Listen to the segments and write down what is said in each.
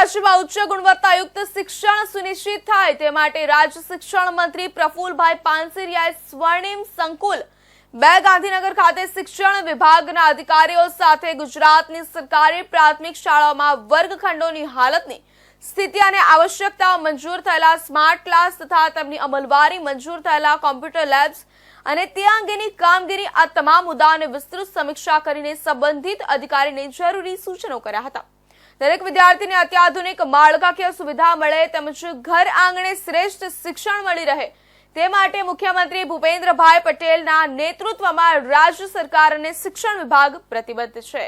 રાજ્યમાં ઉચ્ચ ગુણવત્તાયુક્ત શિક્ષણ સુનિશ્ચિત થાય તે માટે રાજ્ય શિક્ષણ મંત્રી પ્રફુલભાઈ પાનસેરિયાએ સ્વર્ણિમ સંકુલ 2 ગાંધીનગર ખાતે શિક્ષણ વિભાગના અધિકારીઓ સાથે ગુજરાતની સરકારી પ્રાથમિક શાળાઓમાં વર્ગખંડોની હાલતની સ્થિતિ અને આવશ્યકતાઓ, મંજૂર થયેલા સ્માર્ટ ક્લાસ તથા તેમની અમલવારી, મંજૂર થયેલા કોમ્પ્યુટર લેબ્સ અને તે અંગેની કામગીરી આ તમામ મુદ્દાઓની વિસ્તૃત સમીક્ષા કરીને સંબંધિત અધિકારીને જરૂરી સૂચનો કર્યા હતા। દરેક વિદ્યાર્થીને અત્યાધુનિક માળખાકીય સુવિધા મળે તેમજ ઘર આંગણે શ્રેષ્ઠ શિક્ષણ મળી રહે તે માટે મુખ્યમંત્રી ભૂપેન્દ્રભાઈ પટેલના નેતૃત્વમાં રાજ્ય સરકાર અને શિક્ષણ વિભાગ પ્રતિબદ્ધ છે।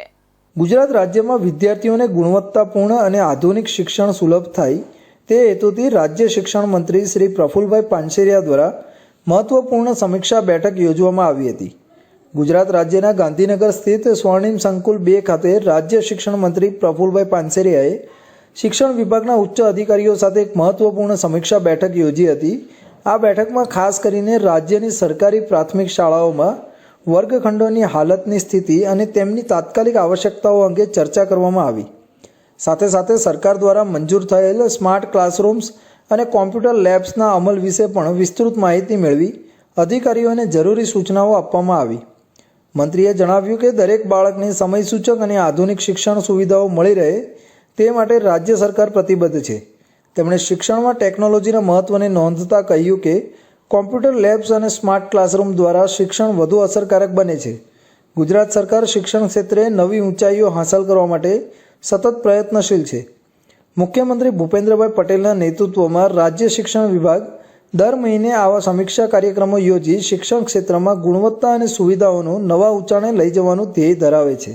ગુજરાત રાજ્યમાં વિદ્યાર્થીઓને ગુણવત્તાપૂર્ણ અને આધુનિક શિક્ષણ સુલભ થાય તે હેતુથી રાજ્ય શિક્ષણ મંત્રી શ્રી પ્રફુલભાઈ પાનસેરિયા દ્વારા મહત્વપૂર્ણ સમીક્ષા બેઠક યોજવામાં આવી હતી। ગુજરાત રાજ્યના ગાંધીનગર સ્થિત સ્વર્ણિમ સંકુલ 2 ખાતે રાજ્ય શિક્ષણ મંત્રી પ્રફુલભાઈ પાનસેરિયાએ શિક્ષણ વિભાગના ઉચ્ચ અધિકારીઓ સાથે એક મહત્વપૂર્ણ સમીક્ષા બેઠક યોજી હતી। આ બેઠકમાં ખાસ કરીને રાજ્યની સરકારી પ્રાથમિક શાળાઓમાં વર્ગખંડોની હાલતની સ્થિતિ અને તેમની તાત્કાલિક આવશ્યકતાઓ અંગે ચર્ચા કરવામાં આવી। સાથે સાથે સરકાર દ્વારા મંજૂર થયેલ સ્માર્ટ ક્લાસરૂમ્સ અને કોમ્પ્યુટર લેબ્સના અમલ વિશે પણ વિસ્તૃત માહિતી મેળવી અધિકારીઓને જરૂરી સૂચનાઓ આપવામાં આવી। મંત્રીએ જણાવ્યું કે દરેક બાળકને સમયસૂચક અને આધુનિક શિક્ષણ સુવિધાઓ મળી રહે તે માટે રાજ્ય સરકાર પ્રતિબદ્ધ છે। તેમણે શિક્ષણમાં ટેકનોલોજીના મહત્વને નોંધતા કહ્યું કે કોમ્પ્યુટર લેબ્સ અને સ્માર્ટ ક્લાસરૂમ દ્વારા શિક્ષણ વધુ અસરકારક બને છે। ગુજરાત સરકાર શિક્ષણ ક્ષેત્રે નવી ઊંચાઈઓ હાંસલ કરવા માટે સતત પ્રયત્નશીલ છે। મુખ્યમંત્રી ભૂપેન્દ્રભાઈ પટેલના નેતૃત્વમાં રાજ્ય શિક્ષણ વિભાગ દર મહિને આવા સમીક્ષા કાર્યક્રમો યોજી શિક્ષણ ક્ષેત્રમાં ગુણવત્તા અને સુવિધાઓનું નવા ઊંચાણે લઈ જવાનું ધ્યેય ધરાવે છે।